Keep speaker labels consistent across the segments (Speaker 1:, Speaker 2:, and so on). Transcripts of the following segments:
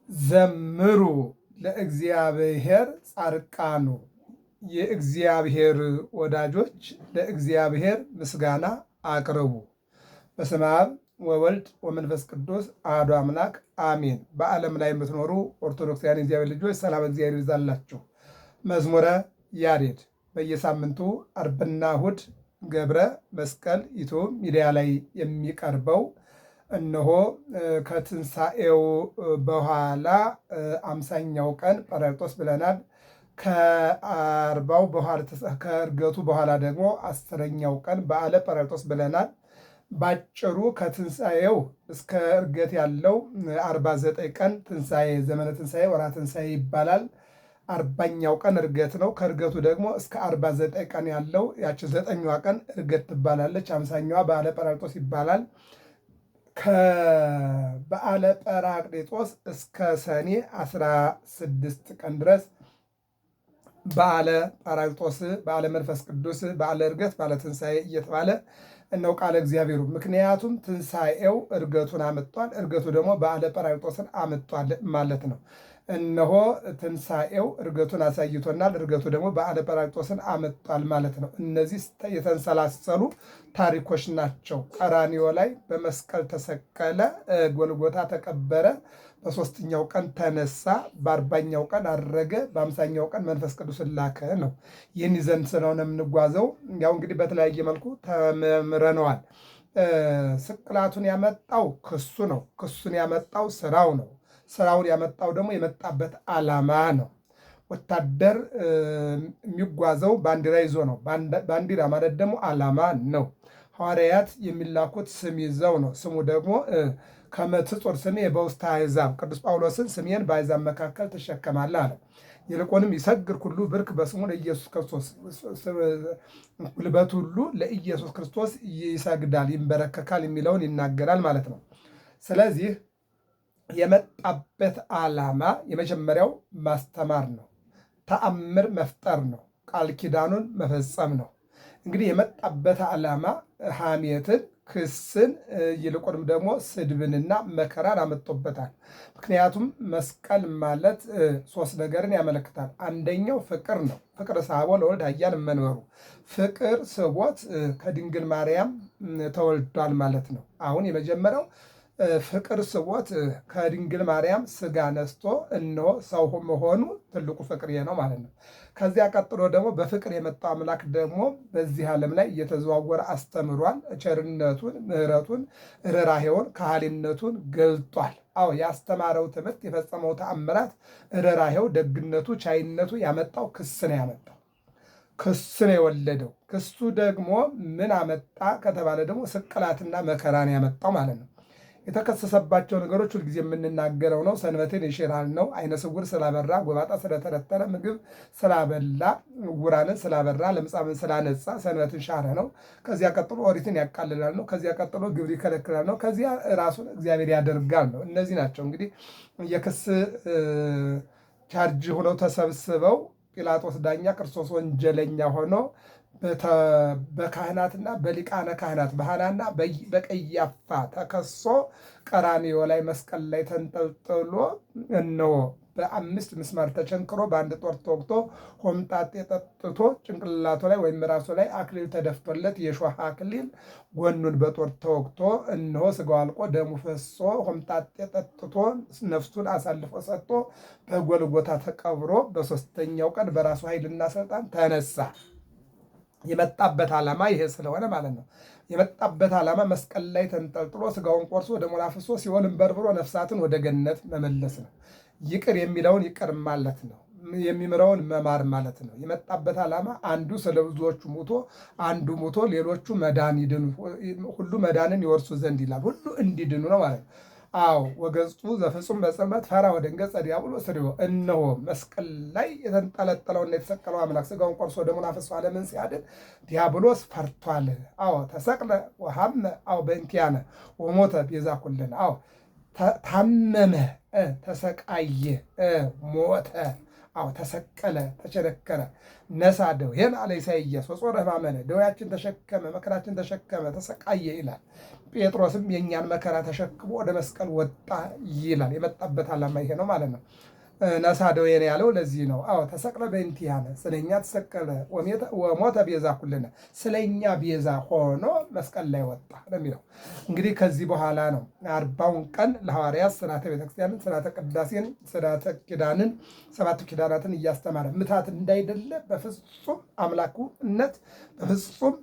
Speaker 1: ዘምሩ ለእግዚአብሔር ጻድቃኑ፣ የእግዚአብሔር ወዳጆች ለእግዚአብሔር ምስጋና አቅርቡ። በስመ አብ ወወልድ ወመንፈስ ቅዱስ አሐዱ አምላክ አሜን። በዓለም ላይ የምትኖሩ ኦርቶዶክሳውያን እግዚአብሔር ልጆች ሰላም እግዚአብሔር ይብዛላችሁ። መዝሙረ ያሬድ በየሳምንቱ አርብና እሑድ ገብረ መስቀል ዩቲዩብ ሚዲያ ላይ የሚቀርበው እነሆ ከትንሣኤው በኋላ 50ኛው ቀን ጰራቅሊጦስ ብለናል። ከዕርገቱ በኋላ ደግሞ 10ኛው ቀን በዓለ ጰራቅሊጦስ ብለናል። ባጭሩ ከትንሣኤው እስከ ዕርገት ያለው 49 ቀን ትንሣኤ፣ ዘመነ ትንሣኤ፣ ወርኃ ትንሣኤ ይባላል። 40ኛው ቀን ዕርገት ነው። ከዕርገቱ ደግሞ እስከ 49 ቀን ያለው ያቺ 9ኛዋ ቀን ዕርገት ትባላለች። 50ኛዋ በዓለ ጰራቅሊጦስ ይባላል። ከበዓለ ጰራቅሊጦስ እስከ ሰኔ 16 ቀን ድረስ በዓለ ጰራቅሊጦስ፣ በዓለ መንፈስ ቅዱስ፣ በዓለ ዕርገት፣ በዓለ ትንሣኤ እየተባለ እነው ቃለ እግዚአብሔሩ። ምክንያቱም ትንሣኤው ዕርገቱን አመጧል፣ ዕርገቱ ደግሞ በዓለ ጰራቅሊጦስን አመጧል ማለት ነው። እነሆ ትንሣኤው ዕርገቱን አሳይቶናል፣ ዕርገቱ ደግሞ በዓለ ጰራቅሊጦስን አመጧል ማለት ነው። እነዚህ የተንሰላሰሉ ታሪኮች ናቸው። ቀራንዮ ላይ በመስቀል ተሰቀለ፣ ጎልጎታ ተቀበረ፣ በሦስተኛው ቀን ተነሳ፣ በ40ኛው ቀን አረገ፣ በ50ኛው ቀን መንፈስ ቅዱስን ላከ ነው። ይህን ይዘን ስለሆነ የምንጓዘው ያው እንግዲህ በተለያየ መልኩ ተምረነዋል። ስቅላቱን ያመጣው ክሱ ነው። ክሱን ያመጣው ስራው ነው። ስራውን ያመጣው ደግሞ የመጣበት ዓላማ ነው። ወታደር የሚጓዘው ባንዲራ ይዞ ነው። ባንዲራ ማለት ደግሞ ዓላማ ነው። ሐዋርያት የሚላኩት ስም ይዘው ነው። ስሙ ደግሞ ከመ ትጹር ስሜ በውስተ አሕዛብ፣ ቅዱስ ጳውሎስን ስሜን በአሕዛብ መካከል ትሸከማለህ አለ። ይልቁንም ይሰግድ ኩሉ ብርክ በስሙ ለኢየሱስ ክርስቶስ፣ ጉልበት ሁሉ ለኢየሱስ ክርስቶስ ይሰግዳል፣ ይንበረከካል የሚለውን ይናገራል ማለት ነው። ስለዚህ የመጣበት ዓላማ የመጀመሪያው ማስተማር ነው። ተአምር መፍጠር ነው። ቃል ኪዳኑን መፈጸም ነው። እንግዲህ የመጣበት ዓላማ ሐሜትን፣ ክስን፣ ይልቁንም ደግሞ ስድብንና መከራን አመጦበታል። ምክንያቱም መስቀል ማለት ሶስት ነገርን ያመለክታል። አንደኛው ፍቅር ነው። ፍቅር ሳቦ ለወልድ ኃያል እመንበሩ፣ ፍቅር ስቦት ከድንግል ማርያም ተወልዷል ማለት ነው። አሁን የመጀመሪያው ፍቅር ስቦት ከድንግል ማርያም ስጋ ነስቶ እነሆ ሰው መሆኑ ትልቁ ፍቅር ነው ማለት ነው። ከዚያ ቀጥሎ ደግሞ በፍቅር የመጣው አምላክ ደግሞ በዚህ ዓለም ላይ እየተዘዋወረ አስተምሯል። ቸርነቱን፣ ምሕረቱን፣ ርኅራኄውን፣ ከሃሊነቱን ገልጧል። አዎ ያስተማረው ትምህርት፣ የፈጸመው ተአምራት፣ ርኅራኄው፣ ደግነቱ፣ ቻይነቱ ያመጣው ክስ ነው ያመጣው ክስ ነው የወለደው። ክሱ ደግሞ ምን አመጣ ከተባለ ደግሞ ስቅላትና መከራን ያመጣው ማለት ነው። የተከሰሰባቸው ነገሮች ሁልጊዜ የምንናገረው ነው። ሰንበትን ይሽራል ነው። አይነ ስውር ስላበራ፣ ጎባጣ ስለተረተረ፣ ምግብ ስላበላ፣ ዕውራንን ስላበራ፣ ለምጻምን ስላነጻ ሰንበትን ሻረ ነው። ከዚያ ቀጥሎ ኦሪትን ያቃልላል ነው። ከዚያ ቀጥሎ ግብር ይከለክላል ነው። ከዚያ ራሱን እግዚአብሔር ያደርጋል ነው። እነዚህ ናቸው እንግዲህ የክስ ቻርጅ ሆነው ተሰብስበው ጲላጦስ ዳኛ፣ ክርስቶስ ወንጀለኛ ሆኖ በካህናትና በሊቃነ ካህናት በሐናና በቀያፋ ተከሶ ቀራንዮ ላይ መስቀል ላይ ተንጠልጥሎ እነሆ በ5 ምስማር ተቸንክሮ በአንድ ጦር ተወግቶ ሆምጣጤ ጠጥቶ ጭንቅላቱ ላይ ወይም ራሱ ላይ አክሊል ተደፍቶለት የሾህ አክሊል ጎኑን በጦር ተወግቶ እነሆ ስጋው አልቆ ደሙ ፈሶ ሆምጣጤ ጠጥቶ ነፍሱን አሳልፎ ሰጥቶ በጎልጎታ ተቀብሮ በሦስተኛው ቀን በራሱ ኃይልና ስልጣን ተነሳ። የመጣበት ዓላማ ይሄ ስለሆነ ማለት ነው። የመጣበት ዓላማ መስቀል ላይ ተንጠልጥሎ ስጋውን ቆርሶ ደሙን አፍሶ ሲኦልን በርብሮ ነፍሳትን ወደ ገነት መመለስ ነው። ይቅር የሚለውን ይቅር ማለት ነው። የሚምረውን መማር ማለት ነው። የመጣበት ዓላማ አንዱ ስለ ብዙዎቹ ሙቶ አንዱ ሙቶ ሌሎቹ መዳን ይድኑ፣ ሁሉ መዳንን ይወርሱ ዘንድ ይላል። ሁሉ እንዲድኑ ነው ማለት ነው። አዎ ወገጹ ዘፍጹም በጽልመት ፈራ ወደንገጸ ዲያብሎስ ርእዮ። እነሆ መስቀል ላይ የተንጠለጠለውና የተሰቀለው አምላክ ስጋውን ቆርሶ ደሙን አፍሶ ዓለምን ሲያድን ዲያብሎስ ፈርቷል። አዎ ተሰቅለ ወሐመ አዎ በእንቲአነ ወሞተ ቤዛ ኩልነ። አዎ ታመመ፣ ተሰቃየ፣ ሞተ። አዎ ተሰቀለ፣ ተቸነከረ። ነሳ ደዌነ አለ ኢሳይያስ ወጾረ ሕማመነ፣ ደዌያችን ተሸከመ፣ መከራችን ተሸከመ፣ ተሰቃየ ይላል። ጴጥሮስም የእኛን መከራ ተሸክሞ ወደ መስቀል ወጣ ይላል። የመጣበት ዓላማ ይሄ ነው ማለት ነው። ነሳ ደዌነ ያለው ለዚህ ነው። አዎ ተሰቅለ በእንቲአነ፣ ስለኛ ተሰቀለ፣ ወሞተ ቤዛ ኩልነ፣ ስለኛ ቤዛ ሆኖ መስቀል ላይ ወጣ ነው የሚለው። እንግዲህ ከዚህ በኋላ ነው 40ውን ቀን ለሐዋርያት ስርዓተ ቤተክርስቲያንን፣ ስርዓተ ቅዳሴን፣ ስርዓተ ኪዳንን፣ 7ቱ ኪዳናትን እያስተማረ ምታት እንዳይደለ በፍጹም አምላኩነት በፍጹም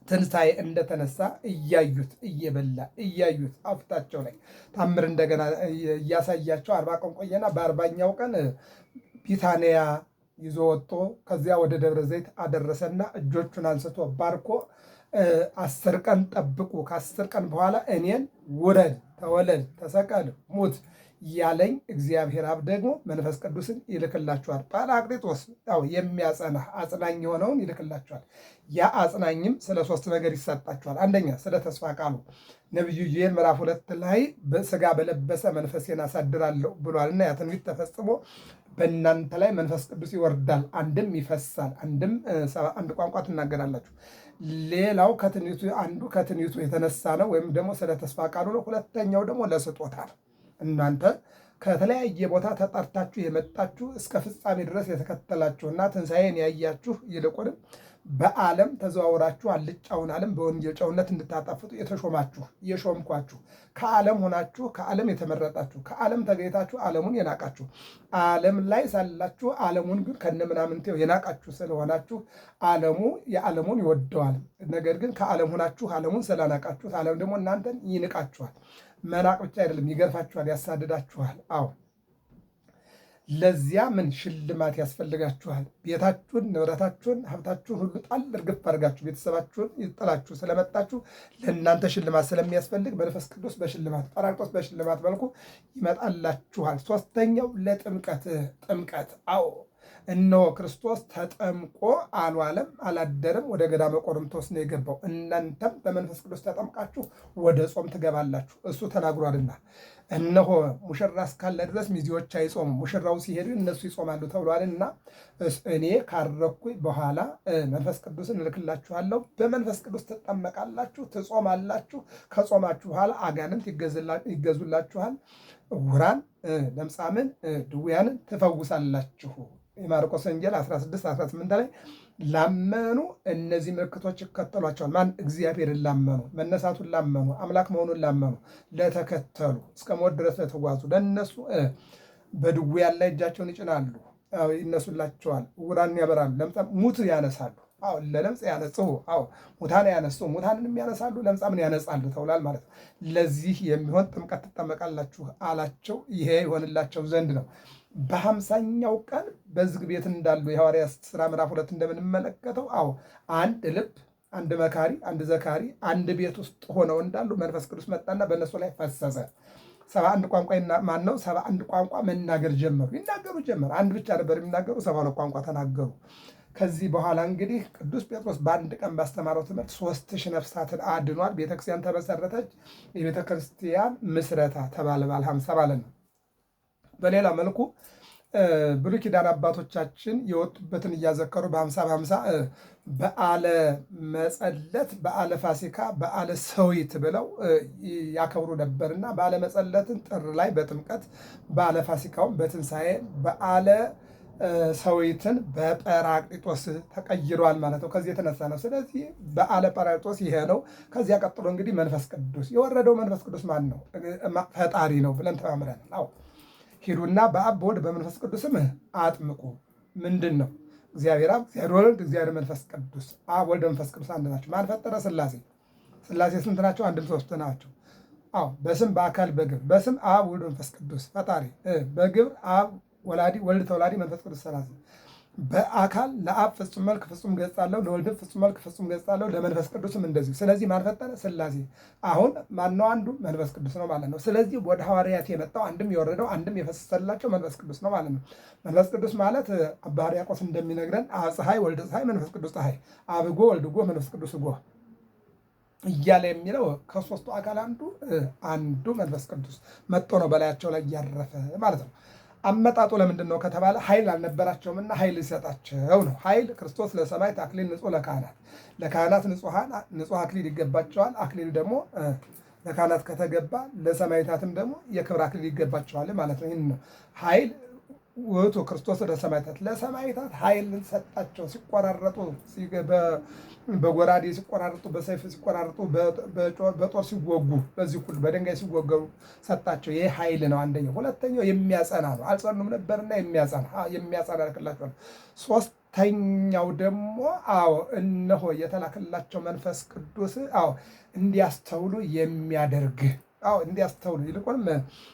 Speaker 1: ትንሣኤ እንደተነሳ እያዩት እየበላ እያዩት አፍታቸው ላይ ታምር እንደገና እያሳያቸው 40 ቀን ቆየና በ40ኛው ቀን ቢታንያ ይዞ ወጥቶ ከዚያ ወደ ደብረ ዘይት አደረሰና እጆቹን አንስቶ ባርኮ 10 ቀን ጠብቁ፣ ከ10 ቀን በኋላ እኔን ውረድ፣ ተወለድ፣ ተሰቀል፣ ሙት ያለኝ እግዚአብሔር አብ ደግሞ መንፈስ ቅዱስን ይልክላችኋል። ጳራቅሊጦስ የሚያጸና አጽናኝ የሆነውን ይልክላችኋል። ያ አጽናኝም ስለ 3 ነገር ይሰጣችኋል። አንደኛ ስለ ተስፋ ቃሉ ነቢዩ ኢዩኤል ምዕራፍ 2 ላይ በሥጋ በለበሰ መንፈሴን አሳድራለሁ ብሏልና ያ ትንቢት ተፈጽሞ በእናንተ ላይ መንፈስ ቅዱስ ይወርዳል፣ አንድም ይፈሳል፣ አንድም 71 ቋንቋ ትናገራላችሁ። ሌላው አንዱ ከትንቢቱ የተነሳ ነው፣ ወይም ደግሞ ስለ ተስፋ ቃሉ ነው። ሁለተኛው ደግሞ ለስጦታ ነው። እናንተ ከተለያየ ቦታ ተጠርታችሁ የመጣችሁ እስከ ፍጻሜ ድረስ የተከተላችሁና ትንሣኤን ያያችሁ ይልቁንም በዓለም ተዘዋውራችሁ አልጫውን ዓለም በወንጌል ጨውነት እንድታጣፍጡ የተሾማችሁ የሾምኳችሁ ከዓለም ሆናችሁ ከዓለም የተመረጣችሁ ከዓለም ተገኝታችሁ ዓለሙን የናቃችሁ ዓለም ላይ ሳላችሁ ዓለሙን ግን ከነምናምንቴው የናቃችሁ ስለሆናችሁ ዓለሙ የዓለሙን ይወደዋል። ነገር ግን ከዓለም ሆናችሁ ዓለሙን ስላናቃችሁት ዓለም ደግሞ እናንተን ይንቃችኋል። መናቅ ብቻ አይደለም፣ ይገርፋችኋል፣ ያሳድዳችኋል። አዎ ለዚያ ምን ሽልማት ያስፈልጋችኋል? ቤታችሁን፣ ንብረታችሁን፣ ሀብታችሁን ሁሉ ጣል እርግፍ አድርጋችሁ ቤተሰባችሁን ይጥላችሁ ስለመጣችሁ ለእናንተ ሽልማት ስለሚያስፈልግ መንፈስ ቅዱስ በሽልማት ጳራቅሊጦስ በሽልማት መልኩ ይመጣላችኋል። ሶስተኛው ለጥምቀት ጥምቀት። አዎ እነሆ ክርስቶስ ተጠምቆ አልዋለም አላደረም፣ ወደ ገዳመ ቆሮንቶስ ነው የገባው። እናንተም በመንፈስ ቅዱስ ተጠምቃችሁ ወደ ጾም ትገባላችሁ እሱ ተናግሯልና። እነሆ ሙሽራ እስካለ ድረስ ሚዜዎች አይጾሙም፣ ሙሽራው ሲሄዱ እነሱ ይጾማሉ ተብሏልና እኔ ካረኩኝ በኋላ መንፈስ ቅዱስን እልክላችኋለሁ፣ በመንፈስ ቅዱስ ትጠመቃላችሁ፣ ትጾማላችሁ። ከጾማችሁ በኋላ አጋንንት ይገዙላችኋል፣ ዕውራን፣ ለምጻምን፣ ድውያንን ትፈውሳላችሁ። የማርቆስ ወንጌል 16-18 ላይ ላመኑ እነዚህ ምልክቶች ይከተሏቸዋል። ማን? እግዚአብሔርን ላመኑ፣ መነሳቱን ላመኑ፣ አምላክ መሆኑን ላመኑ፣ ለተከተሉ፣ እስከ ሞት ድረስ ለተጓዙ ለእነሱ በድውያን ላይ እጃቸውን ይጭናሉ፣ ይነሱላቸዋል፣ ዕውራን ያበራሉ፣ ሙት ያነሳሉ። አዎ ለለምጽ ያነጽሁ፣ አዎ ሙታን ያነሱ፣ ሙታንንም ያነሳሉ፣ ለምጻምን ያነጻሉ ተብሏል ማለት ነው። ለዚህ የሚሆን ጥምቀት ትጠመቃላችሁ አላቸው። ይሄ ይሆንላቸው ዘንድ ነው። በ50ኛው ቀን በዝግ ቤት እንዳሉ የሐዋርያት ሥራ ምዕራፍ 2 እንደምንመለከተው አንድ ልብ፣ አንድ መካሪ፣ አንድ ዘካሪ አንድ ቤት ውስጥ ሆነው እንዳሉ መንፈስ ቅዱስ መጣና በእነሱ ላይ ፈሰሰ። 71 ቋንቋ ማን ነው? 71 ቋንቋ መናገር ጀመሩ፣ ይናገሩ ጀመር። አንድ ብቻ ነበር የሚናገሩ፣ 72 ቋንቋ ተናገሩ። ከዚህ በኋላ እንግዲህ ቅዱስ ጴጥሮስ በአንድ ቀን ባስተማረው ትምህርት 3000 ነፍሳትን አድኗል። ቤተክርስቲያን ተመሰረተች። የቤተክርስቲያን ምስረታ ተባለ ባለ 50 ማለት ነው። በሌላ መልኩ ብሉይ ኪዳን አባቶቻችን የወጡበትን እያዘከሩ በ50 በዓለ መጸለት፣ በዓለ ፋሲካ፣ በዓለ ሰዊት ብለው ያከብሩ ነበርና በዓለ መጸለትን ጥር ላይ በጥምቀት በዓለ ፋሲካውን በትንሣኤ በዓለ ሰዊትን በጰራቅሊጦስ ተቀይሯል ማለት ነው። ከዚህ የተነሳ ነው። ስለዚህ በዓለ ጰራቅሊጦስ ይሄ ነው። ከዚያ ቀጥሎ እንግዲህ መንፈስ ቅዱስ የወረደው መንፈስ ቅዱስ ማን ነው? ፈጣሪ ነው ብለን ተማምረናል። ሂዱና በአብ በወልድ በመንፈስ ቅዱስም አጥምቁ። ምንድን ነው? እግዚአብሔር አብ፣ እግዚአብሔር ወልድ፣ እግዚአብሔር መንፈስ ቅዱስ። አብ ወልድ መንፈስ ቅዱስ አንድ ናቸው። ማን ፈጠረ? ሥላሴ። ሥላሴ ስንት ናቸው? አንድም ሶስት ናቸው። በስም በአካል በግብር በስም አብ ወልድ መንፈስ ቅዱስ ፈጣሪ፣ በግብር አብ ወላዲ ወልድ ተወላዲ መንፈስ ቅዱስ ሥላሴ። በአካል ለአብ ፍጹም መልክ ፍጹም ገጽ አለው፣ ለወልድም ፍጹም መልክ ፍጹም ገጽ አለው፣ ለመንፈስ ቅዱስም እንደዚሁ። ስለዚህ ማን ፈጠረ? ሥላሴ። አሁን ማነው? አንዱ መንፈስ ቅዱስ ነው ማለት ነው። ስለዚህ ወደ ሐዋርያት የመጣው አንድም የወረደው አንድም የፈሰሰላቸው መንፈስ ቅዱስ ነው ማለት ነው። መንፈስ ቅዱስ ማለት አባ ሕርያቆስ እንደሚነግረን አብ ፀሐይ፣ ወልድ ፀሐይ፣ መንፈስ ቅዱስ ፀሐይ፣ አብ ጎ፣ ወልድ ጎ፣ መንፈስ ቅዱስ ጎ እያለ የሚለው ከሦስቱ አካል አንዱ መንፈስ ቅዱስ መጥቶ ነው በላያቸው ላይ እያረፈ ማለት ነው። አመጣጡ ለምንድን ነው ከተባለ ኃይል አልነበራቸውምና ኃይል ሊሰጣቸው ነው። ኃይል ክርስቶስ ለሰማዕት አክሊል ንጹሕ ለካህናት ንጹሕ አክሊል ይገባቸዋል። አክሊል ደግሞ ለካህናት ከተገባ ለሰማዕታትም ደግሞ የክብር አክሊል ይገባቸዋል ማለት ነው። ይህን ነው ኃይል ውእቱ ክርስቶስ ለሰማዕታት ኃይልን ሰጣቸው። ሲቆራረጡ በጎራዴ ሲቆራረጡ፣ በሰይፍ ሲቆራረጡ፣ በጦር ሲወጉ፣ በዚህ ሁሉ በድንጋይ ሲወገሩ ሰጣቸው። ይህ ኃይል ነው አንደኛው። ሁለተኛው የሚያጸና ነው። አልጸኑም ነበርና የሚያጸና ልክላቸዋል። ሶስተኛው ደግሞ እነሆ የተላከላቸው መንፈስ ቅዱስ እንዲያስተውሉ የሚያደርግ እንዲያስተውሉ ይልቁንም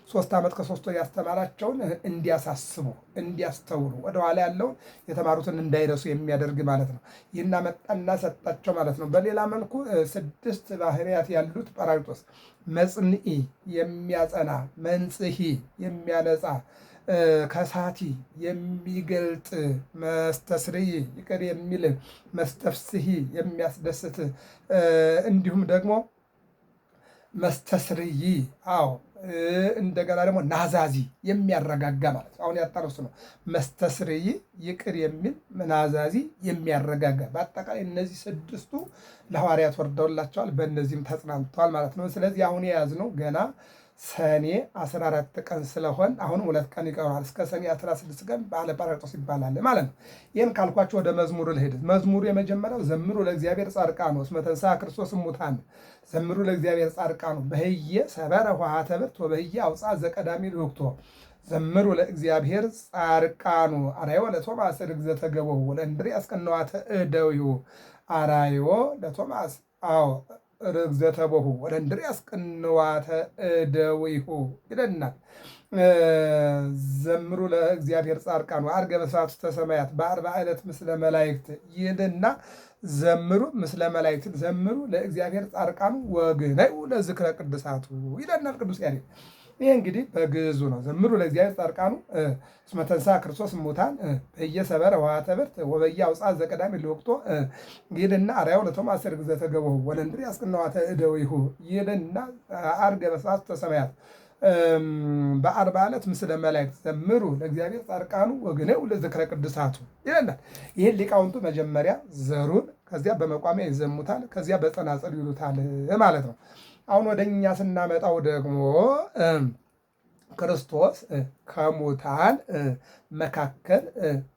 Speaker 1: 3 ዓመት ከ3 ወር ያስተማራቸውን እንዲያሳስቡ እንዲያስተውሉ ወደኋላ ያለውን የተማሩትን እንዳይረሱ የሚያደርግ ማለት ነው። ይህን አመጣና ሰጣቸው ማለት ነው። በሌላ መልኩ 6 ባህርያት ያሉት ጰራቅሊጦስ መጽንዒ የሚያጸና፣ መንጽሒ የሚያነጻ፣ ከሳቲ የሚገልጥ፣ መስተስርይ ይቅር የሚል፣ መስተፍስሒ የሚያስደስት እንዲሁም ደግሞ መስተስርይ እንደገና ደግሞ ናዛዚ የሚያረጋጋ ማለት ነው። አሁን ያጣረሱ ነው። መስተስርይ ይቅር የሚል፣ ናዛዚ የሚያረጋጋ። በአጠቃላይ እነዚህ 6ቱ ለሐዋርያት ወርደውላቸዋል። በእነዚህም ተጽናንተዋል ማለት ነው። ስለዚህ አሁን የያዝነው ገና ሰኔ 14 ቀን ስለሆን አሁን 2 ቀን ይቀራል። እስከ ሰኔ 16 ቀን በዓለ ጰራቅሊጦስ ይባላል ማለት ነው። ይህን ካልኳቸው ወደ መዝሙሩ ልሄድ። መዝሙሩ የመጀመሪያው ዘምሩ ለእግዚአብሔር ጻድቃኑ እስመ ተንሥአ ክርስቶስ እሙታን። ዘምሩ ለእግዚአብሔር ጻድቃኑ በህየ ሰበረ ኆኃተ ብርት ወበህየ አውፅአ ዘቀዳሚ ልውክቶ። ዘምሩ ለእግዚአብሔር ጻድቃኑ አርአዮ ለቶማስ ርግዘተ ገቦሁ ወለእንድርያስ ቅንዋተ እደዊሁ። አርአዮ ለቶማስ ርግዘተ ቦሁ ወለእንድርያስ ቅንዋተ እደዊሁ ይለናል። ዘምሩ ለእግዚአብሔር ጻድቃኑ ዐርገ በስብሐቱ ውስተ ሰማያት በ40 ዕለት ምስለ መላእክት ይልና ዘምሩ ምስለ መላእክት ዘምሩ ለእግዚአብሔር ጻድቃኑ ወግነዩ ለዝክረ ቅዱሳቱ ይለናል ቅዱስ ያሬድ። ይህ እንግዲህ በግዕዙ ነው። ዘምሩ ለእግዚአብሔር ጻድቃኑ እስመ ተንሥአ ክርስቶስ እሙታን በየሰበረ ኆኃተ ብርት ወበየ አውፅአ ዘቀዳሚ ልውክቶ ይልና አርአዮ ለቶማስ ርግዘተ ገቦሁ ወለእንድርያስ ቅንዋተ እደዊሁ ይልና ዐርገ በስብሐቱ ውስተ ሰማያት በ40 ዕለት ምስለ መላእክት ዘምሩ ለእግዚአብሔር ጻድቃኑ ወግነዩ ለዝክረ ቅዱሳቱ ይለናል። ይህን ሊቃውንቱ መጀመሪያ ዘሩን ከዚያ በመቋሚያ ይዘሙታል፣ ከዚያ በጸናጽል ይሉታል ማለት ነው። አሁን ወደ እኛ ስናመጣው ደግሞ ክርስቶስ ከሙታን መካከል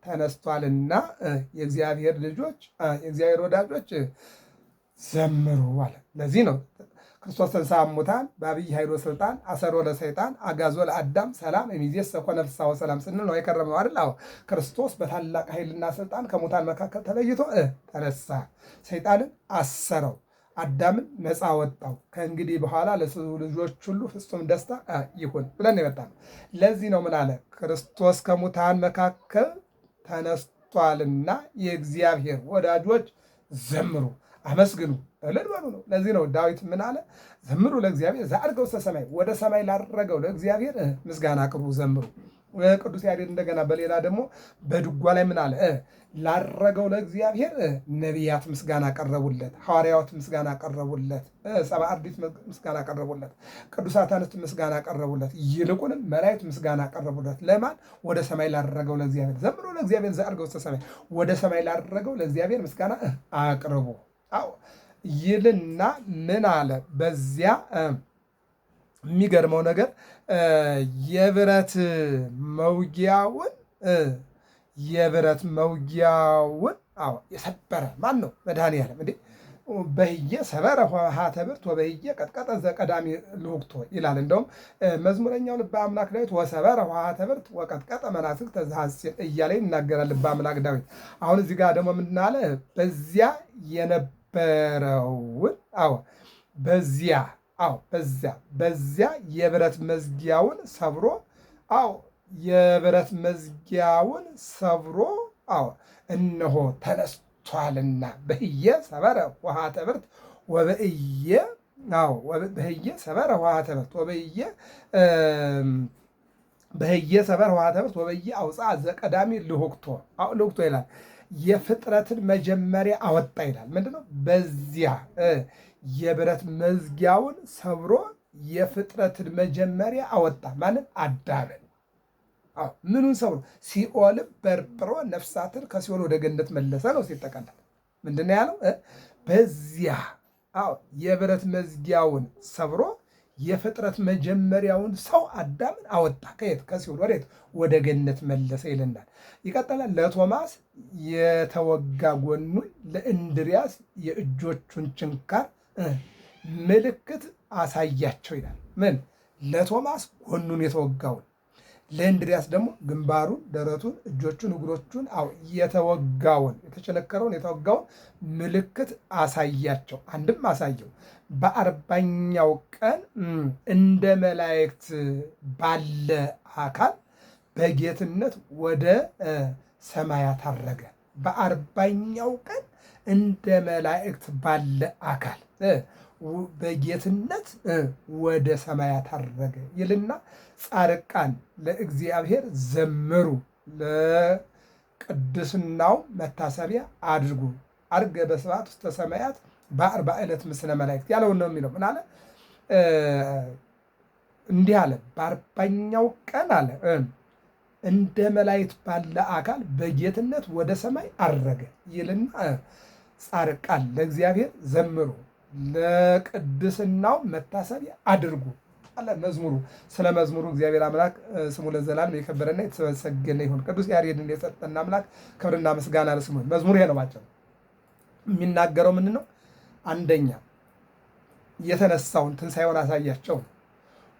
Speaker 1: ተነስቷልና የእግዚአብሔር ልጆች የእግዚአብሔር ወዳጆች ዘምሩ አለ። ለዚህ ነው ክርስቶስ ተንሥአ እሙታን በዐቢይ ኃይል ወሥልጣን አሰሮ ለሰይጣን አግዓዞ ለአዳም ሰላም እምይእዜሰ ኮነ ፍስሐ ወሰላም ስንል ነው የከረመው አይደል? ክርስቶስ በታላቅ ኃይልና ስልጣን ከሙታን መካከል ተለይቶ ተነሳ፣ ሰይጣንን አሰረው፣ አዳምን ነፃ ወጣው። ከእንግዲህ በኋላ ለሰው ልጆች ሁሉ ፍጹም ደስታ ይሁን ብለን የመጣ ነው። ለዚህ ነው ምን አለ? ክርስቶስ ከሙታን መካከል ተነስቷልና የእግዚአብሔር ወዳጆች ዘምሩ፣ አመስግኑ፣ እልል በሉ ነው። ለዚህ ነው ዳዊት ምን አለ? ዘምሩ ለእግዚአብሔር ዘዐርገ ውስተ ሰማይ፣ ወደ ሰማይ ላረገው ለእግዚአብሔር ምስጋና አቅርቡ፣ ዘምሩ። ቅዱስ ያሬድ እንደገና በሌላ ደግሞ በድጓ ላይ ምን አለ? ላረገው ለእግዚአብሔር ነቢያት ምስጋና ቀረቡለት፣ ሐዋርያት ምስጋና ቀረቡለት፣ ሰብአ አርድእት ምስጋና ቀረቡለት፣ ቅዱሳት አንስት ምስጋና ቀረቡለት፣ ይልቁንም መላእክት ምስጋና ቀረቡለት። ለማን? ወደ ሰማይ ላረገው ለእግዚአብሔር። ዘምሩ ለእግዚአብሔር ዘዐርገ ውስተ ሰማይ፣ ወደ ሰማይ ላረገው ለእግዚአብሔር ምስጋና አቅርቡ ይልና ምን አለ? በዚያ የሚገርመው ነገር የብረት መውጊያውን የሰበረ ማን ነው? መድኃኒዓለም እንዴ! በህየ ሰበረ ኆኃተ ብርት ወበህየ ቀጥቀጠ ዘቀዳሚ ልውክቶ ይላል። እንደውም መዝሙረኛው ልበ አምላክ ዳዊት ወሰበረ ኆኃተ ብርት ወቀጥቀጠ መናፍቅ ተዘሐስል እያለ ይናገራል ልበ አምላክ ዳዊት። አሁን እዚህ ጋር ደግሞ ምን አለ? በዚያ የነበረውን በዚያ የብረት መዝጊያውን ሰብሮ እነሆ ተነስቷልና በህየ ሰበረ ኆኃተ ብርት ወበእየ አውፅአ ዘቀዳሚ ልውክቶ ይላል። የፍጥረትን መጀመሪያ አወጣ ይላል። ምንድነው? በዚያ የብረት መዝጊያውን ሰብሮ የፍጥረትን መጀመሪያ አወጣ። ማንን? አዳምን። ምኑን ሰብሮ? ሲኦልም በርብሮ ነፍሳትን ከሲኦል ወደ ገነት መለሰ ነው ሲጠቀለል። ምንድን ነው ያለው? በዚያ የብረት መዝጊያውን ሰብሮ የፍጥረት መጀመሪያውን ሰው አዳምን አወጣ። ከየት? ከሲኦል ወዴት? ወደ ገነት መለሰ ይልናል። ይቀጥላል። ለቶማስ የተወጋ ጎኑን፣ ለእንድሪያስ የእጆቹን ችንካር ምልክት አሳያቸው ይላል። ምን? ለቶማስ ጎኑን የተወጋውን፣ ለእንድሪያስ ደግሞ ግንባሩን፣ ደረቱን፣ እጆቹን፣ እግሮቹን የተወጋውን የተቸነከረውን የተወጋውን ምልክት አሳያቸው። አንድም አሳየው። በ40ኛው ቀን እንደ መላእክት ባለ አካል በጌትነት ወደ ሰማያት አረገ። በ40ኛው ቀን እንደ መላእክት ባለ አካል በጌትነት ወደ ሰማያት አረገ ይልና ጻድቃን ለእግዚአብሔር ዘምሩ፣ ለቅድስናው መታሰቢያ አድርጉ፣ አርገ በስብሐት ውስተ ሰማያት በ40 ዕለት ምስለ መላእክት ያለውን ነው የሚለው። ምን አለ? እንዲህ አለ። በ40ኛው ቀን አለ እንደ መላእክት ባለ አካል በጌትነት ወደ ሰማይ አረገ ይልና ጻድቃን ለእግዚአብሔር ዘምሩ፣ ለቅድስናው መታሰቢያ አድርጉ አለ። መዝሙሩ ስለ መዝሙሩ እግዚአብሔር አምላክ ስሙ ለዘላለም የከበረና የተመሰገነ ይሁን። ቅዱስ ያሬድን የሰጠን አምላክ ክብርና ምስጋና ለስሙ። መዝሙሩ ይሄ ነው ባጭሩ። የሚናገረው ምን ነው? አንደኛ የተነሳውን ትንሣኤውን አሳያቸው።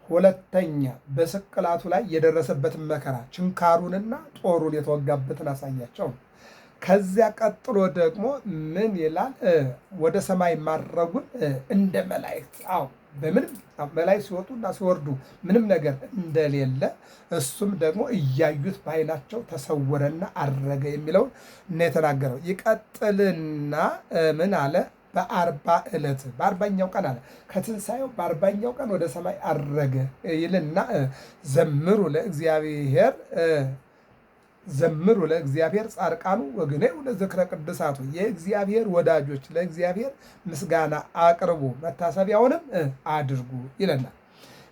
Speaker 1: ሁለተኛ በስቅላቱ ላይ የደረሰበትን መከራ ችንካሩንና ጦሩን የተወጋበትን አሳያቸው። ከዚያ ቀጥሎ ደግሞ ምን ይላል? ወደ ሰማይ ማድረጉን እንደ መላእክት በምንም መላእክት ሲወጡና ሲወርዱ ምንም ነገር እንደሌለ እሱም ደግሞ እያዩት በዓይናቸው ተሰወረና አረገ የሚለውን እና የተናገረው። ይቀጥልና ምን አለ? በ40 ዕለት በ40ኛው ቀን አለ ከትንሣኤው በ40ኛው ቀን ወደ ሰማይ አረገ ይልና ዘምሩ ለእግዚአብሔር ዘምሩ ለእግዚአብሔር ጻድቃኑ ወግነዩ ለዝክረ ቅዱሳቱ፣ የእግዚአብሔር ወዳጆች ለእግዚአብሔር ምስጋና አቅርቡ መታሰቢያውንም አድርጉ ይለናል።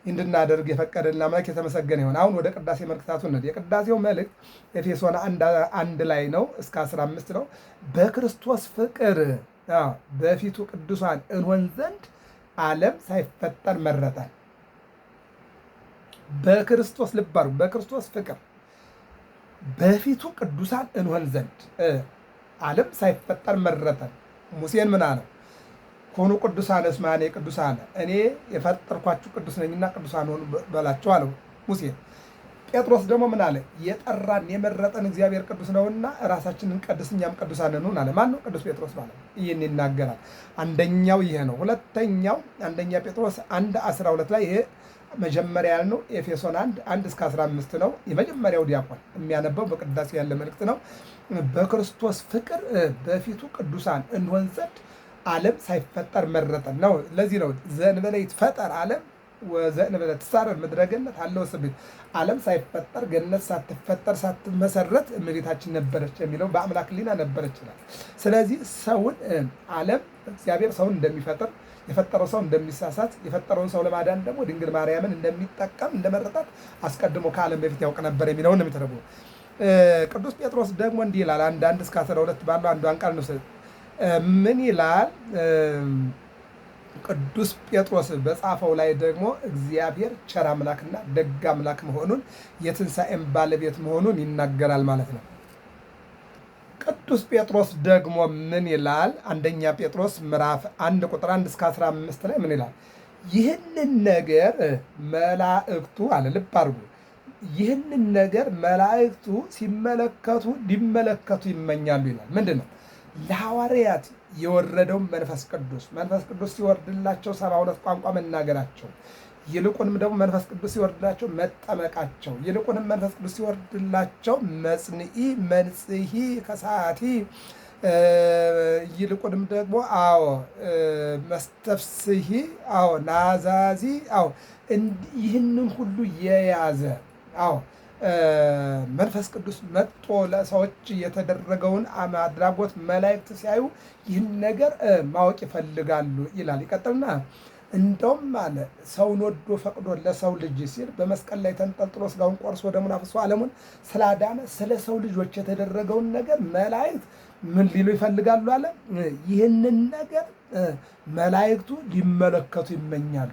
Speaker 1: እንድናደርግ የፈቀደልን አምላክ የተመሰገነ ይሁን። አሁን ወደ ቅዳሴ መልእክታቱ እንሂድ። የቅዳሴው መልእክት ኤፌሶን 1 ላይ ነው እስከ 15 ነው። በክርስቶስ ፍቅር በፊቱ ቅዱሳን እንሆን ዘንድ ዓለም ሳይፈጠር መረጠን። በክርስቶስ ልብ አድርጉ፣ በክርስቶስ ፍቅር በፊቱ ቅዱሳን እንሆን ዘንድ ዓለም ሳይፈጠር መረጠን። ሙሴን ምን አለው? ኮኑ ቅዱሳነ እስመ አነ ቅዱሳነ፣ እኔ የፈጠርኳችሁ ቅዱስ ነኝና ቅዱሳን ሆኑ በላቸው አለው ሙሴን። ጴጥሮስ ደግሞ ምን አለ? የጠራን የመረጠን እግዚአብሔር ቅዱስ ነውና ራሳችንን ቀድስ እኛም ቅዱሳን እንሁን አለ። ማን ነው? ቅዱስ ጴጥሮስ ማለት ይህን ይናገራል። አንደኛው ይሄ ነው። ሁለተኛው አንደኛ ጴጥሮስ 1:12 ላይ ይሄ መጀመሪያ ያልነው ኤፌሶን 1 እስከ 15 ነው። የመጀመሪያው ዲያቆን የሚያነበው በቅዳሴ ያለ መልእክት ነው። በክርስቶስ ፍቅር በፊቱ ቅዱሳን እንሆን ዘንድ ዓለም ሳይፈጠር መረጠን ነው። ለዚህ ነው ዘእንበለ ይትፈጠር ዓለም ወዘእንበለ ትሳረር ምድረ ገነት አለው ስብት። ዓለም ሳይፈጠር ገነት ሳትፈጠር ሳትመሰረት እመቤታችን ነበረች የሚለው በአምላክ ሕሊና ነበረች ይላል። ስለዚህ ሰውን ዓለም እግዚአብሔር ሰውን እንደሚፈጥር የፈጠረው ሰው እንደሚሳሳት የፈጠረውን ሰው ለማዳን ደግሞ ድንግል ማርያምን እንደሚጠቀም እንደመረጣት አስቀድሞ ከዓለም በፊት ያውቅ ነበር የሚለውን ነው የሚተረጉመው። ቅዱስ ጴጥሮስ ደግሞ እንዲህ ይላል። 1 እስከ 12 ባለው አንዷን ቃል ነው። ምን ይላል? ቅዱስ ጴጥሮስ በጻፈው ላይ ደግሞ እግዚአብሔር ቸር አምላክና ደግ አምላክ መሆኑን የትንሣኤም ባለቤት መሆኑን ይናገራል ማለት ነው። ቅዱስ ጴጥሮስ ደግሞ ምን ይላል? አንደኛ ጴጥሮስ ምዕራፍ 1 ቁጥር 1 እስከ 15 ላይ ምን ይላል? ይህንን ነገር መላእክቱ አለ። ልብ አድርጉ። ይህንን ነገር መላእክቱ ሲመለከቱ ሊመለከቱ ይመኛሉ ይላል። ምንድን ነው? ለሐዋርያት የወረደው መንፈስ ቅዱስ ሲወርድላቸው 72 ቋንቋ መናገራቸው፣ ይልቁንም ደግሞ መንፈስ ቅዱስ ሲወርድላቸው መጠመቃቸው፣ ይልቁንም መንፈስ ቅዱስ ሲወርድላቸው መጽንዒ መንጽሒ ከሳቲ፣ ይልቁንም ደግሞ መስተፍስሒ፣ ናዛዚ፣ ይህንን ሁሉ የያዘ መንፈስ ቅዱስ መጥቶ ለሰዎች የተደረገውን አድራጎት መላእክት ሲያዩ ይህን ነገር ማወቅ ይፈልጋሉ ይላል። ይቀጥልና እንደውም አለ ሰውን ወዶ ፈቅዶ ለሰው ልጅ ሲል በመስቀል ላይ ተንጠልጥሎ ስጋውን ቆርሶ ደሙን አፍሶ ዓለሙን ስላዳነ ስለ ሰው ልጆች የተደረገውን ነገር መላእክት ምን ሊሉ ይፈልጋሉ አለ። ይህንን ነገር መላእክቱ ሊመለከቱ ይመኛሉ።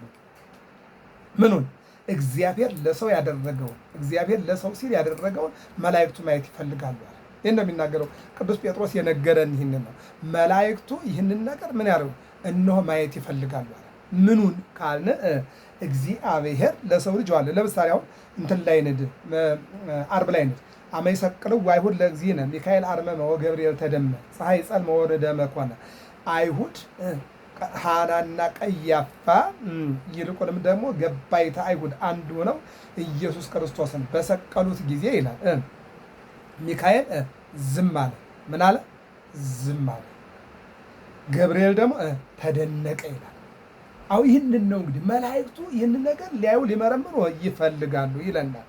Speaker 1: ምኑን? እግዚአብሔር ለሰው ያደረገውን፣ እግዚአብሔር ለሰው ሲል ያደረገውን መላእክቱ ማየት ይፈልጋሉ አለ። ይህን ነው የሚናገረው ቅዱስ ጴጥሮስ የነገረን ይህንን ነው። መላእክቱ ይህንን ነገር ምን ያደርጉ? እነሆ ማየት ይፈልጋሉ አለ። ምኑን ካልን እግዚአብሔር ለሰው ልጅ ዋለ። ለምሳሌ አሁን እንትን ላይ ንድ ዓርብ ላይ ንድ አመይሰቅልው አይሁድ ለእግዚእነ ሚካኤል አርመመ ወገብርኤል ተደመ ፀሐይ ጸልመ ወረደመ ኮነ። አይሁድ ሐናና ቀያፋ ይልቁንም ደግሞ ገባይተ አይሁድ አንዱ ሆነው ኢየሱስ ክርስቶስን በሰቀሉት ጊዜ ይላል ሚካኤል ዝም አለ። ምን አለ? ዝም አለ። ገብርኤል ደግሞ ተደነቀ ይላል። አሁን ይህንን ነው እንግዲህ መላእክቱ ይህንን ነገር ሊያዩ ሊመረምሩ ይፈልጋሉ ይለናል።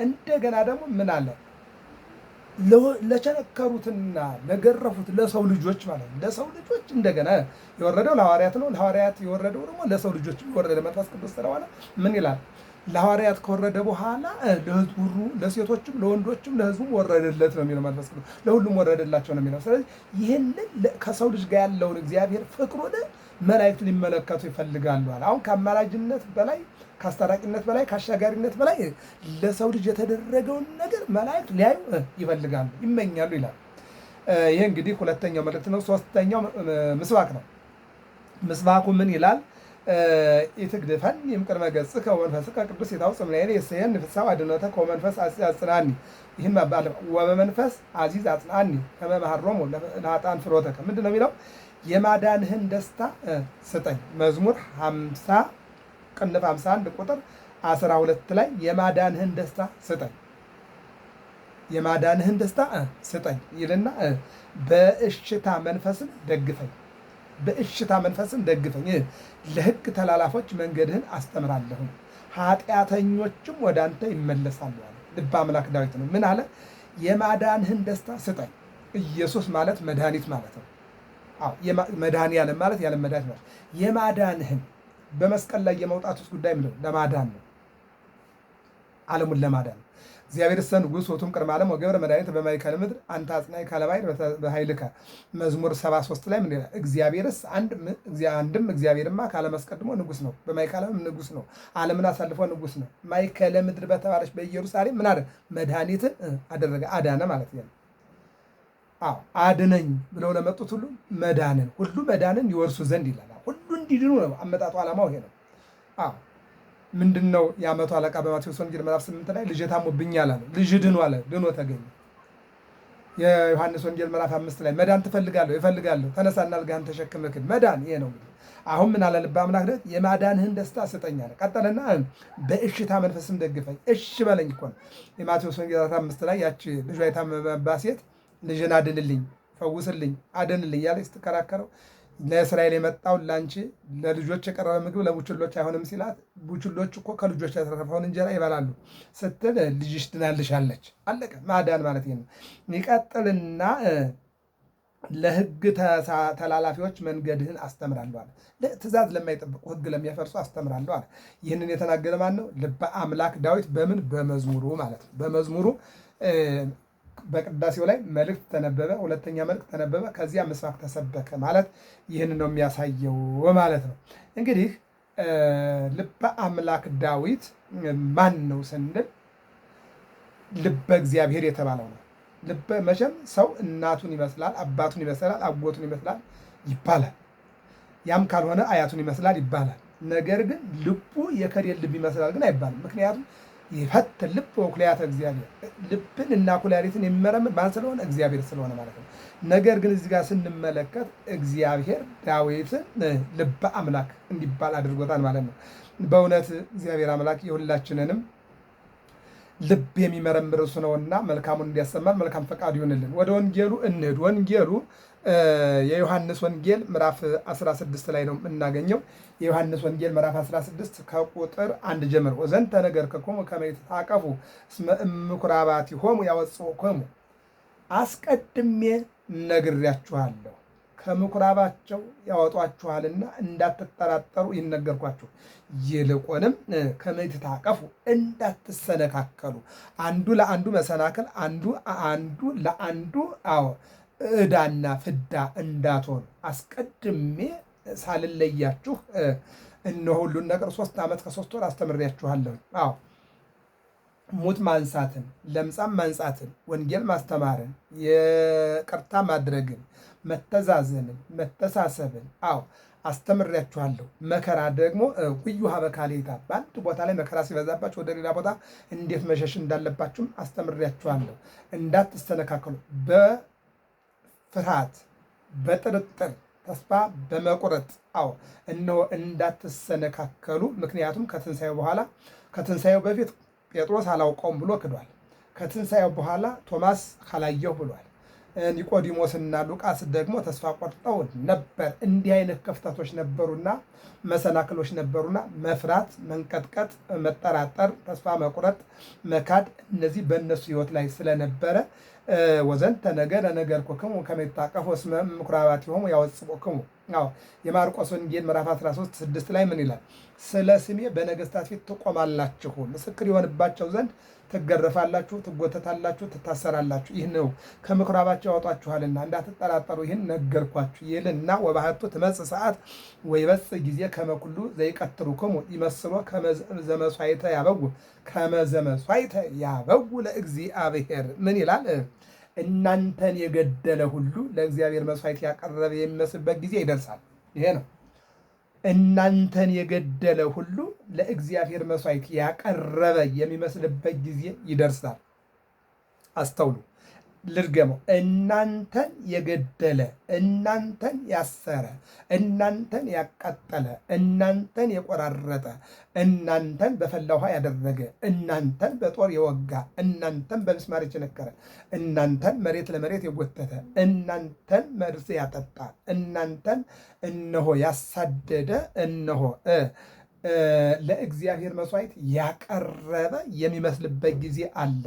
Speaker 1: እንደገና ደግሞ ምን አለ? ለቸነከሩትና ለገረፉት ለሰው ልጆች ማለት ነው። ለሰው ልጆች እንደገና የወረደው ለሐዋርያት ነው። ለሐዋርያት የወረደው ደግሞ ለሰው ልጆች የወረደ መንፈስ ቅዱስ ስለሆነ ምን ይላል? ለሐዋርያት ከወረደ በኋላ ለሕዝቡ ሁሉ ለሴቶችም ለወንዶችም ለሕዝቡም ወረደለት ነው የሚለው መንፈስ ቅዱስ። ለሁሉም ወረደላቸው ነው የሚለው። ስለዚህ ይህንን ከሰው ልጅ ጋር ያለውን እግዚአብሔር ፍቅሩን መላእክት ሊመለከቱ ይፈልጋሉ አለ። አሁን ከአማላጅነት በላይ ከአስታራቂነት በላይ ከአሻጋሪነት በላይ ለሰው ልጅ የተደረገውን ነገር መላእክት ሊያዩ ይፈልጋሉ፣ ይመኛሉ ይላል። ይህ እንግዲህ ሁለተኛው መልእክት ነው። ሶስተኛው ምስባክ ነው። ምስባኩ ምን ይላል? ኢትግድፈኒ እምቅድመ ገጽከ ወመንፈስከ ቅዱስ የታውፅም ላዕሌ የሰየን ፍስሐ አድኅኖተከ ወመንፈስ አጽናኒ። ይህም ወበመንፈስ አዚዝ አጽናኒ ከመ መሃሮሙ ለኃጥአን ፍኖተከ። ምንድን ነው የሚለው? የማዳንህን ደስታ ስጠኝ። መዝሙር 50 ቅንፍ 51 ቁጥር 12 ላይ የማዳንህን ደስታ ስጠኝ፣ የማዳንህን ደስታ ስጠኝ ይልና በእሽታ መንፈስን ደግፈኝ፣ በእሽታ መንፈስን ደግፈኝ፣ ለሕግ ተላላፎች መንገድህን አስተምራለሁ፣ ኃጢአተኞችም ወደ አንተ ይመለሳሉ አለ። ልበ አምላክ ዳዊት ነው። ምን አለ? የማዳንህን ደስታ ስጠኝ። ኢየሱስ ማለት መድኃኒት ማለት ነው። መድኃኒዓለም ማለት ያለ መድኃኒት ማለት የማዳንህን በመስቀል ላይ የመውጣት ውስጥ ጉዳይ ምንድን ነው? ለማዳን ነው። ዓለሙን ለማዳን ነው። እግዚአብሔር እሰ ንጉሥ ውእቱ እምቅድመ ዓለም ወገብረ መድኃኒተ በማእከለ ምድር አንተ አጽናዒ ካለ ባሕር በኃይልከ። መዝሙር 73 ላይ ምን ይላል? እግዚአብሔርስ አንድም እግዚአብሔርማ ከዓለም አስቀድሞ ንጉሥ ነው፣ በማእከለ ዓለም ንጉሥ ነው፣ ዓለምን አሳልፎ ንጉሥ ነው። ማእከለ ምድር በተባለች በኢየሩሳሌም ምን አደረገ? መድኃኒትን አደረገ፣ አዳነ ማለት ነው። አድነኝ ብለው ለመጡት ሁሉ መዳንን ሁሉ መዳንን ይወርሱ ዘንድ ይላል። ሁሉ እንዲድኑ ነው አመጣጡ። ዓላማው ይሄ ነው። ምንድን ነው? የዓመቱ አለቃ በማቴዎስ ወንጌል ምዕራፍ 8 ላይ ልጄ ታሞብኛል አለ። ልጅ ድኑ አለ። ድኖ ተገኘ። የዮሐንስ ወንጌል ምዕራፍ 5 ላይ መዳን ትፈልጋለሁ? እፈልጋለሁ። ተነሳና አልጋህን ተሸክመህ ሂድ። መዳን ይሄ ነው። አሁን ምን አለ ልበ አምላክ ዳዊት? የማዳንህን ደስታ ስጠኝ አለ። ቀጠለና በእሽታ መንፈስም ደግፈኝ። እሺ በለኝ እኮ ነው። የማቴዎስ ወንጌል 5 ላይ ያቺ ልጇ የታመመባት ሴት ልጅን አድንልኝ፣ ፈውስልኝ፣ አድንልኝ እያለች ስትከራከረው ለእስራኤል የመጣው ላንቺ ለልጆች የቀረበ ምግብ ለቡችሎች አይሆንም ሲላት፣ ቡችሎች እኮ ከልጆች ያተረፈውን እንጀራ ይበላሉ ስትል ልጅሽ ድናልሻለች። አለቀ። ማዳን ማለት ይሄ ነው። ይቀጥልና ለሕግ ተላላፊዎች መንገድህን አስተምራለሁ አለ። ትእዛዝ ለማይጠብቁ ሕግ ለሚያፈርሱ አስተምራለሁ አለ። ይህንን የተናገረ ማን ነው? ልበ አምላክ ዳዊት። በምን? በመዝሙሩ ማለት ነው። በመዝሙሩ በቅዳሴው ላይ መልእክት ተነበበ፣ ሁለተኛ መልእክት ተነበበ፣ ከዚያ ምስባክ ተሰበከ ማለት ይህን ነው የሚያሳየው ማለት ነው። እንግዲህ ልበ አምላክ ዳዊት ማን ነው ስንል ልበ እግዚአብሔር የተባለው ነው። ልበ መቼም ሰው እናቱን ይመስላል፣ አባቱን ይመስላል፣ አጎቱን ይመስላል ይባላል። ያም ካልሆነ አያቱን ይመስላል ይባላል። ነገር ግን ልቡ የከሌን ልብ ይመስላል ግን አይባልም። ምክንያቱም ይፈትን ልብ ወኩላያተ እግዚአብሔር፣ ልብን እና ኩላሊትን የሚመረምር ማን ስለሆነ? እግዚአብሔር ስለሆነ ማለት ነው። ነገር ግን እዚህ ጋር ስንመለከት እግዚአብሔር ዳዊትን ልበ አምላክ እንዲባል አድርጎታል ማለት ነው። በእውነት እግዚአብሔር አምላክ የሁላችንንም ልብ የሚመረምር እሱ ነውና መልካሙን እንዲያሰማን መልካም ፈቃድ ይሆንልን። ወደ ወንጌሉ እንሂድ። ወንጌሉ የዮሐንስ ወንጌል ምዕራፍ 16 ላይ ነው የምናገኘው። የዮሐንስ ወንጌል ምዕራፍ 16 ከቁጥር 1 ጀምሮ ወዘንተ ነገርክሙ ከመ ይትታቀፉ እስመ እምኩራባቲሆሙ ያወጽኡክሙ፣ አስቀድሜ ነግሬያችኋለሁ ከምኩራባቸው ያወጧችኋልና እንዳትጠራጠሩ ይነገርኳችሁ። ይልቁንም ከመትታቀፉ እንዳትሰነካከሉ፣ አንዱ ለአንዱ መሰናክል፣ አንዱ ለአንዱ ዕዳና ፍዳ እንዳትሆኑ አስቀድሜ ሳልለያችሁ እነሆ ሁሉን ነገር 3 ዓመት ከ3 ወር አስተምሬያችኋለሁ። ሙት ማንሳትን፣ ለምጻም ማንጻትን፣ ወንጌል ማስተማርን፣ ይቅርታ ማድረግን፣ መተዛዘንን፣ መተሳሰብን አስተምሬያችኋለሁ። መከራ ደግሞ ውዩሃ በካሌታ በአንድ ቦታ ላይ መከራ ሲበዛባችሁ ወደ ሌላ ቦታ እንዴት መሸሽ እንዳለባችሁም አስተምሬያችኋለሁ። እንዳትሰነካከሉ በፍርሃት በጥርጥር ተስፋ በመቁረጥ እነሆ እንዳትሰነካከሉ። ምክንያቱም ከትንሣኤው በፊት ጴጥሮስ አላውቀውም ብሎ ክዷል። ከትንሣኤው በኋላ ቶማስ ካላየሁ ብሏል። ኒቆዲሞስና ሉቃስ ደግሞ ተስፋ ቆርጠው ነበር። እንዲህ አይነት ክፍተቶች ነበሩና መሰናክሎች ነበሩና መፍራት፣ መንቀጥቀጥ፣ መጠራጠር፣ ተስፋ መቁረጥ፣ መካድ እነዚህ በእነሱ ሕይወት ላይ ስለነበረ ወዘንተ ነገረ ነገርኩክሙ ከመ ይታቀፉ እስመ ምኵራባቲሆሙ ያወጽኡክሙ። የማርቆስ ወንጌል ምዕራፍ 13:6 ላይ ምን ይላል? ስለ ስሜ በነገሥታት ፊት ትቆማላችሁ፣ ምስክር ይሆንባቸው ዘንድ ትገረፋላችሁ፣ ትጎተታላችሁ፣ ትታሰራላችሁ። ይህ ነው ከምኵራባቸው ያወጧችኋልና እንዳትጠራጠሩ ይህን ነገርኳችሁ ይልና ወባሕቱ ትመጽእ ሰዓት ወይበጽእ ጊዜ ከመ ኩሉ ዘይቀትሉክሙ ይመስሎ ከመ ዘመሥዋዕተ ያበው ለእግዚአብሔር። ምን ይላል? እናንተን የገደለ ሁሉ ለእግዚአብሔር መሥዋዕት ያቀረበ የሚመስልበት ጊዜ ይደርሳል። ይሄ ነው። እናንተን የገደለ ሁሉ ለእግዚአብሔር መሥዋዕት ያቀረበ የሚመስልበት ጊዜ ይደርሳል። አስተውሉ። ልድገመው። እናንተን የገደለ፣ እናንተን ያሰረ፣ እናንተን ያቃጠለ፣ እናንተን የቆራረጠ፣ እናንተን በፈላ ውሃ ያደረገ፣ እናንተን በጦር የወጋ፣ እናንተን በምስማር የቸነከረ፣ እናንተን መሬት ለመሬት የጎተተ፣ እናንተን መርዝ ያጠጣ፣ እናንተን እነሆ ያሳደደ፣ እነሆ ለእግዚአብሔር መሥዋዕት ያቀረበ የሚመስልበት ጊዜ አለ።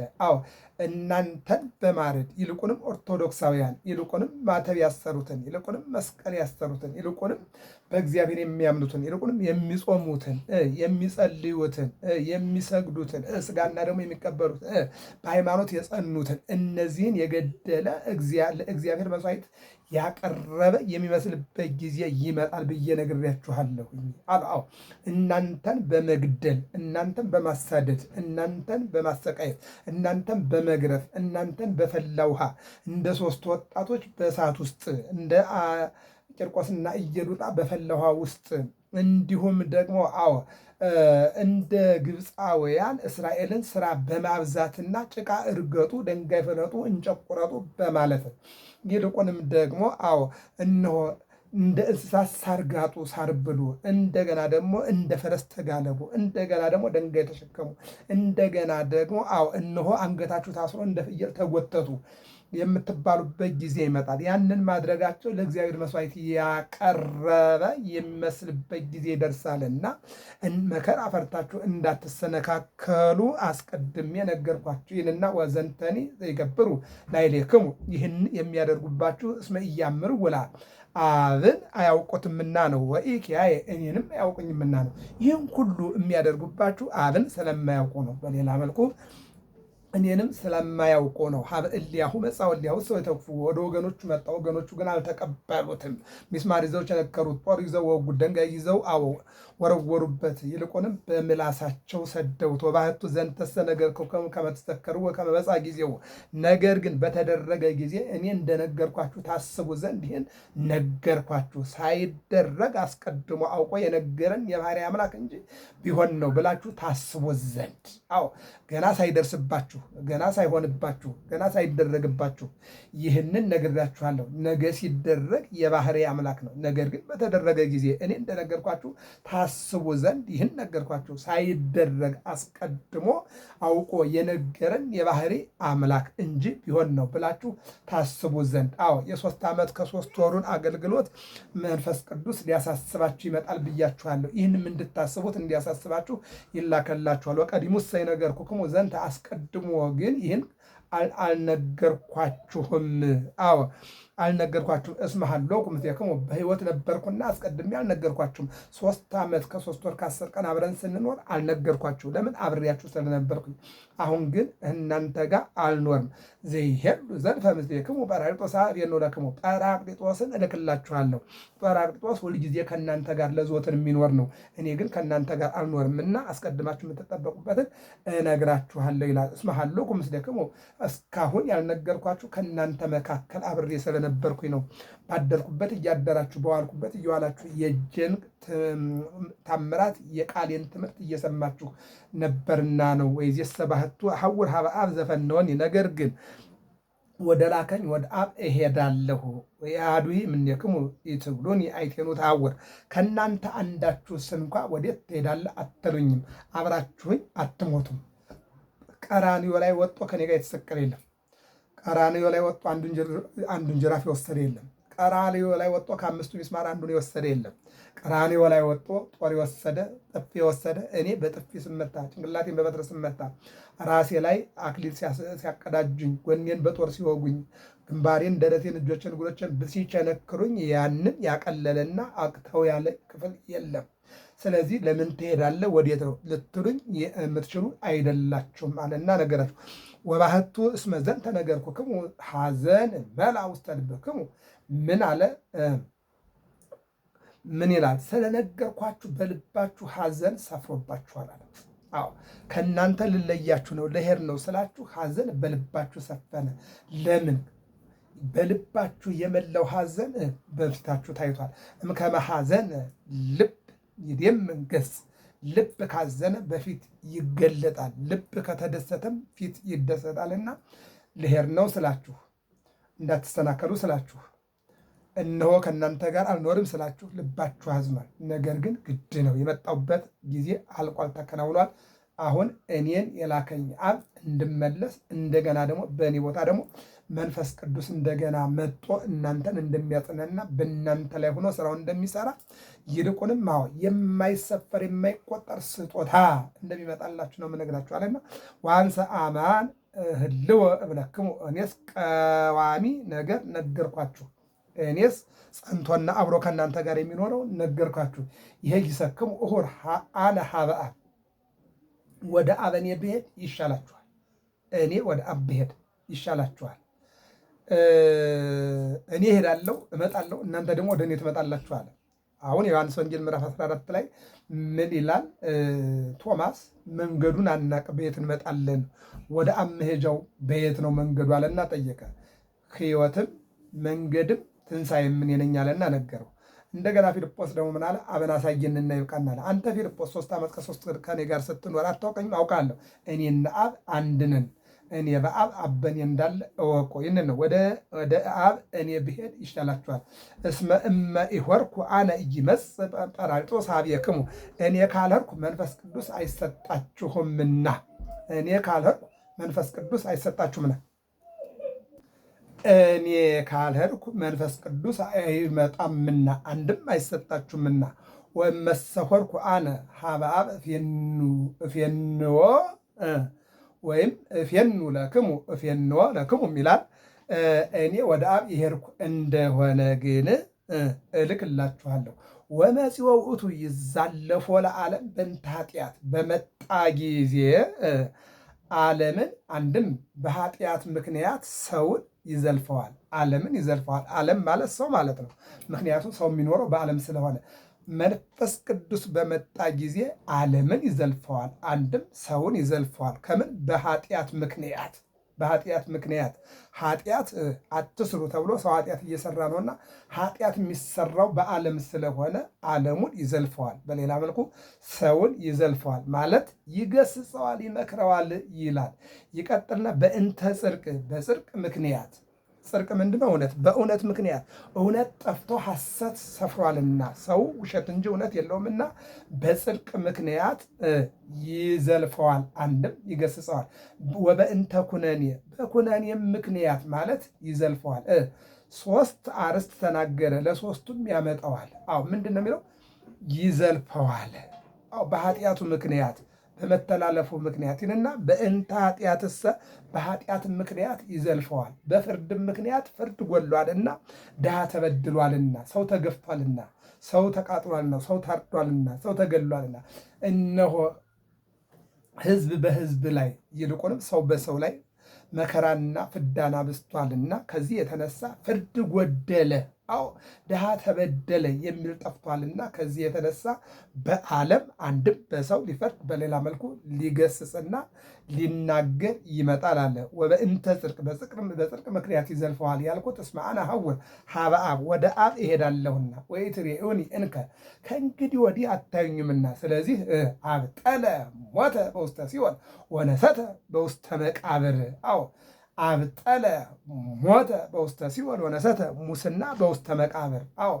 Speaker 1: እናንተን በማረድ ይልቁንም ኦርቶዶክሳውያን ይልቁንም ማተብ ያሰሩትን ይልቁንም መስቀል ያሰሩትን ይልቁንም በእግዚአብሔር የሚያምኑትን ይልቁንም የሚጾሙትን የሚጸልዩትን የሚሰግዱትን ስጋና ደግሞ የሚቀበሉትን በሃይማኖት የጸኑትን እነዚህን የገደለ ለእግዚአብሔር መሥዋዕት ያቀረበ የሚመስልበት ጊዜ ይመጣል ብዬ ነግሬያችኋለሁ። እናንተን በመግደል እናንተን በማሳደድ እናንተን በማሰቃየት እናንተን በመግረፍ እናንተን በፈላ ውሃ እንደ 3 ወጣቶች በእሳት ውስጥ እንደ ቂርቆስና ኢየሉጣ በፈላ ውሃ ውስጥ እንዲሁም ደግሞ እንደ ግብፃውያን እስራኤልን ስራ በማብዛትና ጭቃ እርገጡ፣ ድንጋይ ፍለጡ፣ እንጨት ቁረጡ በማለት ይልቁንም ደግሞ እነሆ እንደ እንስሳት ሳር ጋጡ፣ ሳር ብሉ፣ እንደገና ደግሞ እንደ ፈረስ ተጋለቡ፣ እንደገና ደግሞ ድንጋይ ተሸከሙ፣ እንደገና ደግሞ እነሆ አንገታችሁ ታስሮ እንደ ፍየል ተጎተቱ የምትባሉበት ጊዜ ይመጣል። ያንን ማድረጋቸው ለእግዚአብሔር መሥዋዕት ያቀረበ የሚመስልበት ጊዜ ይደርሳልና መከራ ፈርታችሁ እንዳትሰነካከሉ አስቀድሜ ነገርኳችሁ ይልና ወዘንተኒ ዘይገብሩ ላዕሌክሙ ይህን የሚያደርጉባችሁ እስመ ኢያእምሩ ውላ አብን አያውቁትምና ነው፣ ወኢኪያየ እኔንም አያውቁኝምና ነው። ይህን ሁሉ የሚያደርጉባችሁ አብን ስለማያውቁ ነው። በሌላ መልኩ እኔንም ስለማያውቁ ነው። ሀበ እልያሁ መጻ ወልያሁ ሰው የተክፉ ወደ ወገኖቹ መጣ፣ ወገኖቹ ግን አልተቀበሉትም። ሚስማር ይዘው ቸነከሩት፣ ጦር ይዘው ወጉት፣ ድንጋይ ይዘው ወረወሩበት፣ ይልቁንም በምላሳቸው ሰደውት። ወባሕቱ ዘንተሰ ነገርክሙ ከመ ትዘከሩ ወከመ መጻ ጊዜው። ነገር ግን በተደረገ ጊዜ እኔ እንደነገርኳችሁ ታስቡ ዘንድ ይህን ነገርኳችሁ። ሳይደረግ አስቀድሞ አውቆ የነገረን የባሕርይ አምላክ እንጂ ቢሆን ነው ብላችሁ ታስቡ ዘንድ ገና ሳይደርስባችሁ ገና ሳይሆንባችሁ ገና ሳይደረግባችሁ ይህንን ነግሬያችኋለሁ። ነገ ሲደረግ የባሕርይ አምላክ ነው። ነገር ግን በተደረገ ጊዜ እኔ እንደነገርኳችሁ ታስቡ ዘንድ ይህን ነገርኳችሁ። ሳይደረግ አስቀድሞ አውቆ የነገረን የባሕርይ አምላክ እንጂ ቢሆን ነው ብላችሁ ታስቡ ዘንድ የ3 ዓመት ከ3 ወሩን አገልግሎት መንፈስ ቅዱስ ሊያሳስባችሁ ይመጣል ብያችኋለሁ። ይህንም እንድታስቡት እንዲያሳስባችሁ ይላከላችኋል። ወቀዲሙሰ ይነገርኩክሙ ዘንተ አስቀድሞ ግን ይህን አልነገርኳችሁም? አዎ አልነገርኳችሁም። እስመ ሀሎኩ ምስሌክሙ በሕይወት ነበርኩና አስቀድሜ አልነገርኳችሁም። 3 ዓመት ከ3 ወር ከ10 ቀን አብረን ስንኖር አልነገርኳችሁ። ለምን? አብሬያችሁ ስለነበርኩኝ። አሁን ግን እናንተ ጋር አልኖርም። ዘይሄሉ ዘንፈ ምስሌክሙ ጰራቅሊጦስ አብየኑ ለክሙ ጰራቅሊጦስን እልክላችኋለሁ። ጰራቅሊጦስ ሁልጊዜ ከእናንተ ጋር ለዘወትር የሚኖር ነው። እኔ ግን ከእናንተ ጋር አልኖርም እና አስቀድማችሁ የምትጠበቁበትን እነግራችኋለሁ ይላል። እስመ ሀሎኩ ምስሌክሙ እስካሁን ያልነገርኳችሁ ከእናንተ መካከል አብሬ ስለነበርኩኝ ነው። ባደርኩበት እያደራችሁ በዋልኩበት እየዋላችሁ የእጄን ታምራት የቃሌን ትምህርት እየሰማችሁ ነበርና ነው። ወይዜሰ ባህቱ ሐውር ሀበ አብ ዘፈነወኒ ነገር ግን ወደ ላከኝ ወደ አብ እሄዳለሁ። የአሐዱሂ እምኔክሙ ኢትብሉኒ አይቴኑ ተሐውር ከእናንተ አንዳችሁስ እንኳ ወዴት ትሄዳለህ አትሉኝም፣ አብራችሁኝ አትሞቱም። ቀራንዮ ላይ ወጥቶ ከኔ ጋር የተሰቀለ የለም። ቀራንዮ ላይ ወጥቶ አንዱን ጅራፍ የወሰደ የለም። ቀራንዮ ላይ ወጥቶ ከ5ቱ ሚስማር አንዱን የወሰደ የለም። ቀራንዮ ላይ ወጥቶ ጦር የወሰደ ጥፊ የወሰደ እኔ በጥፊ ስመታ፣ ጭንቅላቴን በበትር ስመታ፣ ራሴ ላይ አክሊል ሲያቀዳጁኝ፣ ጎኔን በጦር ሲወጉኝ፣ ግንባሬን፣ ደረቴን፣ እጆችን፣ እግሮችን ሲቸነክሩኝ ያንን ያቀለለና አቅተው ያለ ክፍል የለም። ስለዚህ ለምን ትሄዳለህ ወዴት ነው ልትሉኝ የምትችሉ አይደላችሁም አለና ነገራችሁ። ወባህቱ እስመ ዘንተ ነገርኩክሙ ሐዘን መላ ውስተ ልብክሙ ምን አለ? ምን ይላል? ስለነገርኳችሁ በልባችሁ ሐዘን ሰፍሮባችኋል አለ። አዎ ከእናንተ ልለያችሁ ነው ልሄድ ነው ስላችሁ ሐዘን በልባችሁ ሰፈነ። ለምን? በልባችሁ የመላው ሐዘን በፊታችሁ ታይቷል። እምከመ ሐዘን ልብ ይደምም ገጽ ልብ ካዘነ በፊት ይገለጣል፣ ልብ ከተደሰተም ፊት ይደሰታልና ልሄድ ነው ስላችሁ እንዳትሰናከሉ ስላችሁ እነሆ ከእናንተ ጋር አልኖርም ስላችሁ ልባችሁ አዝኗል። ነገር ግን ግድ ነው፣ የመጣሁበት ጊዜ አልቋል፣ ተከናውኗል። አሁን እኔን የላከኝ አብ እንድመለስ እንደገና ደግሞ በእኔ ቦታ ደግሞ መንፈስ ቅዱስ እንደገና መጥቶ እናንተን እንደሚያጽናና በእናንተ ላይ ሆኖ ስራውን እንደሚሰራ ይልቁንም የማይሰፈር የማይቆጠር ስጦታ እንደሚመጣላችሁ ነው የምነግራችሁ አለና ዋንሰ አማን ህልወ እብለክሙ እኔስ ቀዋሚ ነገር ነገርኳችሁ፣ እኔስ ጸንቶና አብሮ ከእናንተ ጋር የሚኖረው ነገርኳችሁ። ይሄ ይሰክሙ እሁር አነ ሀበ አብ ወደ አብ እኔ ብሄድ ይሻላችኋል፣ እኔ ወደ አብ ብሄድ ይሻላችኋል። እኔ እሄዳለሁ እመጣለሁ፣ እናንተ ደግሞ ወደ እኔ ትመጣላችሁ አለ። አሁን የዮሐንስ ወንጌል ምዕራፍ 14 ላይ ምን ይላል? ቶማስ መንገዱን አናቅ፣ በየት እንመጣለን? ወደ አብ መሄጃው በየት ነው መንገዱ አለና ጠየቀ። ሕይወትም መንገድም ትንሣኤም እኔ ነኝ አለና ነገረው። እንደገና ፊልጶስ ደግሞ ምን አለ? አብን አሳየንና ይብቃናል። አንተ ፊልጶስ 3 ዓመት ከ3 ወር ከኔ ጋር ስትኖር አታውቀኝም? አውቃለሁ፣ እኔና አብ አንድ ነን። እኔ በአብ አብ በእኔ እንዳለ እወቁ። ይህን ነው ወደ አብ እኔ ብሄድ ይሻላችኋል። እስመ እመ ኢሖርኩ አነ ኢይመጽእ ጰራቅሊጦስ ኀቤክሙ እኔ ካልሄድኩ መንፈስ ቅዱስ አይሰጣችሁምና፣ እኔ ካልሄድኩ መንፈስ ቅዱስ አይሰጣችሁምና፣ እኔ ካልሄድኩ መንፈስ ቅዱስ አይመጣምና አንድም አይሰጣችሁምና። ወእመሰ ሖርኩ አነ ኀበ አብ እፌንዎ ወይም እፌኑ ለክሙ እፌንዎ ለክሙ ይላል። እኔ ወደ አብ የሄድኩ እንደሆነ ግን እልክላችኋለሁ። ወመጺኦ ውእቱ ይዛለፎ ለዓለም በእንተ ኃጢአት በመጣ ጊዜ ዓለምን አንድም በኃጢአት ምክንያት ሰውን ይዘልፈዋል፣ ዓለምን ይዘልፈዋል። ዓለም ማለት ሰው ማለት ነው። ምክንያቱም ሰው የሚኖረው በዓለም ስለሆነ መንፈስ ቅዱስ በመጣ ጊዜ ዓለምን ይዘልፈዋል፣ አንድም ሰውን ይዘልፈዋል። ከምን? በኃጢአት ምክንያት። በኃጢአት ምክንያት ኃጢአት አትስሩ ተብሎ ሰው ኃጢአት እየሰራ ነውና ኃጢአት የሚሰራው በዓለም ስለሆነ ዓለሙን ይዘልፈዋል። በሌላ መልኩ ሰውን ይዘልፈዋል ማለት ይገስጸዋል፣ ይመክረዋል ይላል። ይቀጥልና በእንተ ጽድቅ በጽድቅ ምክንያት ጽድቅ ምንድነው? እውነት። በእውነት ምክንያት እውነት ጠፍቶ ሐሰት ሰፍሯልና ሰው ውሸት እንጂ እውነት የለውምና በጽድቅ ምክንያት ይዘልፈዋል፣ አንድም ይገስጸዋል። ወበእንተ ኩነኔ በኩነኔም ምክንያት ማለት ይዘልፈዋል። 3 አርዕስት ተናገረ፣ ለሶስቱም ያመጣዋል። ምንድን ነው የሚለው? ይዘልፈዋል። በኃጢአቱ ምክንያት በመተላለፉ ምክንያት ይልና በእንተ ኃጢአትሰ በኃጢአት ምክንያት ይዘልፈዋል። በፍርድም ምክንያት ፍርድ ጎሏልና ድሃ ተበድሏልና ሰው ተገፍቷልና ሰው ተቃጥሏልና ሰው ታርዷልና ሰው ተገሏልና እነሆ ሕዝብ በሕዝብ ላይ ይልቁንም ሰው በሰው ላይ መከራና ፍዳን አብዝቷልና ከዚህ የተነሳ ፍርድ ጎደለ። አዎ ድሃ ተበደለ የሚል ጠፍቷልና ከዚህ የተነሳ በዓለም አንድም በሰው ሊፈርድ በሌላ መልኩ ሊገስጽና ሊናገር ይመጣል አለ። ወበእንተ ጽድቅ በጽድቅ ምክንያት ይዘልፈዋል ያልኩት እስመ አነ ሐውር ሀበ አብ ወደ አብ እሄዳለሁና ወኢትሬኡኒ እንከ ከእንግዲህ ወዲህ አታዩኝምና። ስለዚህ አብጠለ ሞተ በውስተ ሲኦል ወነሰተ በውስተ መቃብር። አዎ አብጠለ ሞተ በውስተ ሲኦል ወነሰተ ሙስና በውስተ መቃብር። አዎ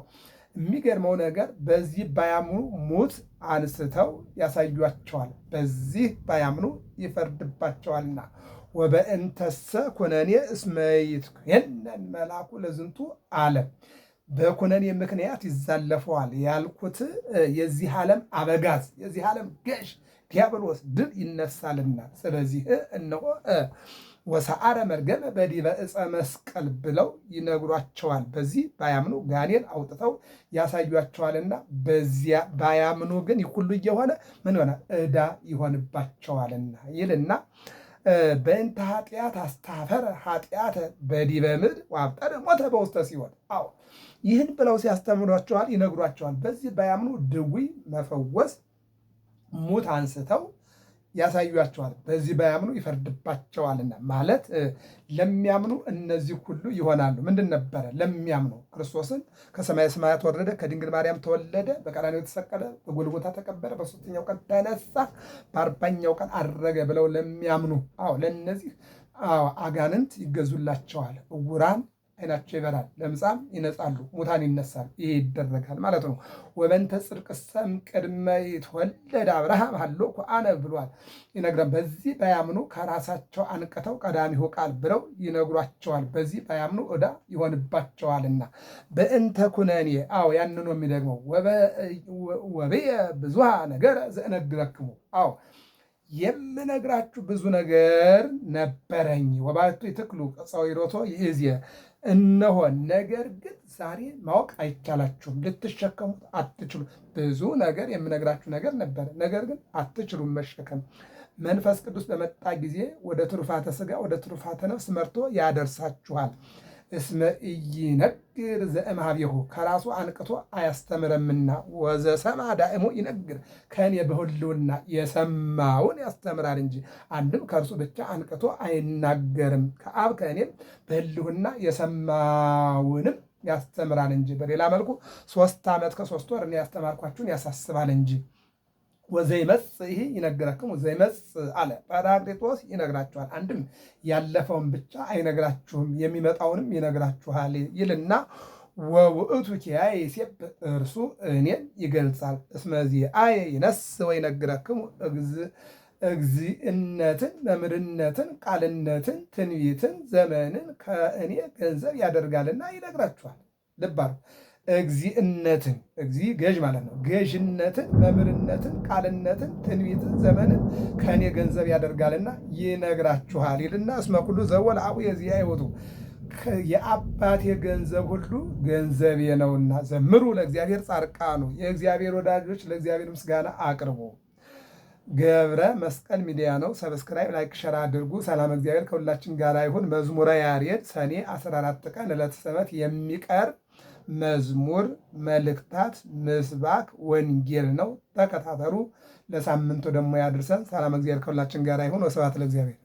Speaker 1: የሚገርመው ነገር በዚህ ባያምኑ ሙት አንስተው ያሳዩቸዋል፣ በዚህ ባያምኑ ይፈርድባቸዋልና። ወበእንተሰ ኩነኔ እስመ ይትኮነን መልአኩ ለዝንቱ ዓለም በኩነኔ ምክንያት ይዛለፈዋል ያልኩት የዚህ ዓለም አበጋዝ የዚህ ዓለም ገዥ ዲያብሎስ ድል ይነሳልና። ስለዚህ እነሆ ወሰአረ መርገመ በዲበ ዕፀ መስቀል ብለው ይነግሯቸዋል። በዚህ ባያምኑ ጋኔን አውጥተው ያሳዩቸዋልና በዚያ ባያምኑ ግን ይህ ሁሉ እየሆነ ምን ይሆናል? ዕዳ ይሆንባቸዋልና ይልና በእንተ ኃጢአት አስታፈረ ኃጢአተ በዲበ ምድር ወአብጠለ ሞተ በውስተ ሲኦል። አዎ ይህን ብለው ሲያስተምሯቸዋል ይነግሯቸዋል። በዚህ ባያምኑ ድውይ መፈወስ ሙት አንስተው ያሳዩቸዋል፣ በዚህ ባያምኑ ይፈርድባቸዋልና። ማለት ለሚያምኑ እነዚህ ሁሉ ይሆናሉ። ምንድን ነበረ? ለሚያምኑ ክርስቶስን ከሰማየ ሰማያት ወረደ፣ ከድንግል ማርያም ተወለደ፣ በቀራንዮ ተሰቀለ፣ በጎልጎታ ተቀበረ፣ በሦስተኛው ቀን ተነሳ፣ በ40ኛው ቀን አረገ ብለው ለሚያምኑ አዎ ለእነዚህ አዎ አጋንንት ይገዙላቸዋል። ዕውራን ዓይናቸው ይበራል፣ ለምጻም ይነጻሉ፣ ሙታን ይነሳል። ይህ ይደረጋል ማለት ነው። ወበንተ ጽድቅ ሰም ቅድመ ይትወለድ አብርሃም ሀሎኩ አነ ብሏል ይነግራል። በዚህ ባያምኑ ከራሳቸው አንቅተው ቀዳሚሁ ቃል ብለው ይነግሯቸዋል። በዚህ ባያምኑ ዕዳ ይሆንባቸዋልና። በእንተ ኩነኔ አዎ ያንኑ የሚደግመው ወበየ ብዙሃ ነገር ዘእነግረክሙ አዎ የምነግራችሁ ብዙ ነገር ነበረኝ። ወባቱ ይትክሉ ጸዊሮቶ ይእዝየ እነሆ ነገር ግን ዛሬ ማወቅ አይቻላችሁም፣ ልትሸከሙት አትችሉ። ብዙ ነገር የምነግራችሁ ነገር ነበረ፣ ነገር ግን አትችሉም መሸከም። መንፈስ ቅዱስ በመጣ ጊዜ ወደ ትሩፋተ ሥጋ ወደ ትሩፋተ ነፍስ መርቶ ያደርሳችኋል። እስመ ኢይነግር ዘእምኀቤሁ ከራሱ አንቅቶ አያስተምረምና፣ ወዘሰማ ዳእሙ ይነግር ከእኔ በሕልውና የሰማውን ያስተምራል እንጂ። አንድም ከእርሱ ብቻ አንቅቶ አይናገርም፣ ከአብ ከእኔም በሕልውና የሰማውንም ያስተምራል እንጂ። በሌላ መልኩ 3 ዓመት ከ3 ወር እኔ ያስተማርኳችሁን ያሳስባል እንጂ። ወዘይመጽእ ይህ ይነግረክሙ ወዘይመጽእ አለ ጰራቅሊጦስ ይነግራችኋል። አንድም ያለፈውን ብቻ አይነግራችሁም የሚመጣውንም ይነግራችኋል ይልና ወውእቱ ኪያየ ይሴብሕ እርሱ እኔን ይገልጻል። እስመ ዚአየ ይነስእ ወይነግረክሙ እግዚእነትን መምህርነትን ቃልነትን ትንቢትን ዘመንን ከእኔ ገንዘብ ያደርጋልና ይነግራችኋል። ልብ አድርጉ። እግዚእነትን እግዚእ ገዥ ማለት ነው። ገዥነትን መምህርነትን ቃልነትን ትንቢትን ዘመንን ከእኔ ገንዘብ ያደርጋልና ይነግራችኋል ይልና እስመ ኩሉ ዘወል አቡየ ዚአየ ውእቱ የአባቴ ገንዘብ ሁሉ ገንዘቤ ነውና። ዘምሩ ለእግዚአብሔር ጻድቃኑ የእግዚአብሔር ወዳጆች ለእግዚአብሔር ምስጋና አቅርቡ። ገብረ መስቀል ሚዲያ ነው። ሰብስክራይብ፣ ላይክ፣ ሸር አድርጉ። ሰላም እግዚአብሔር ከሁላችን ጋር ይሁን። መዝሙረ ያሬድ ሰኔ 14 ቀን ዕለተ ሰንበት የሚቀርብ መዝሙር መልእክታት ምስባክ ወንጌል ነው። ተከታተሉ። ለሳምንቱ ደግሞ ያድርሰን። ሰላም እግዚአብሔር ከሁላችን ጋር ይሁን። ወስብሐት ለእግዚአብሔር።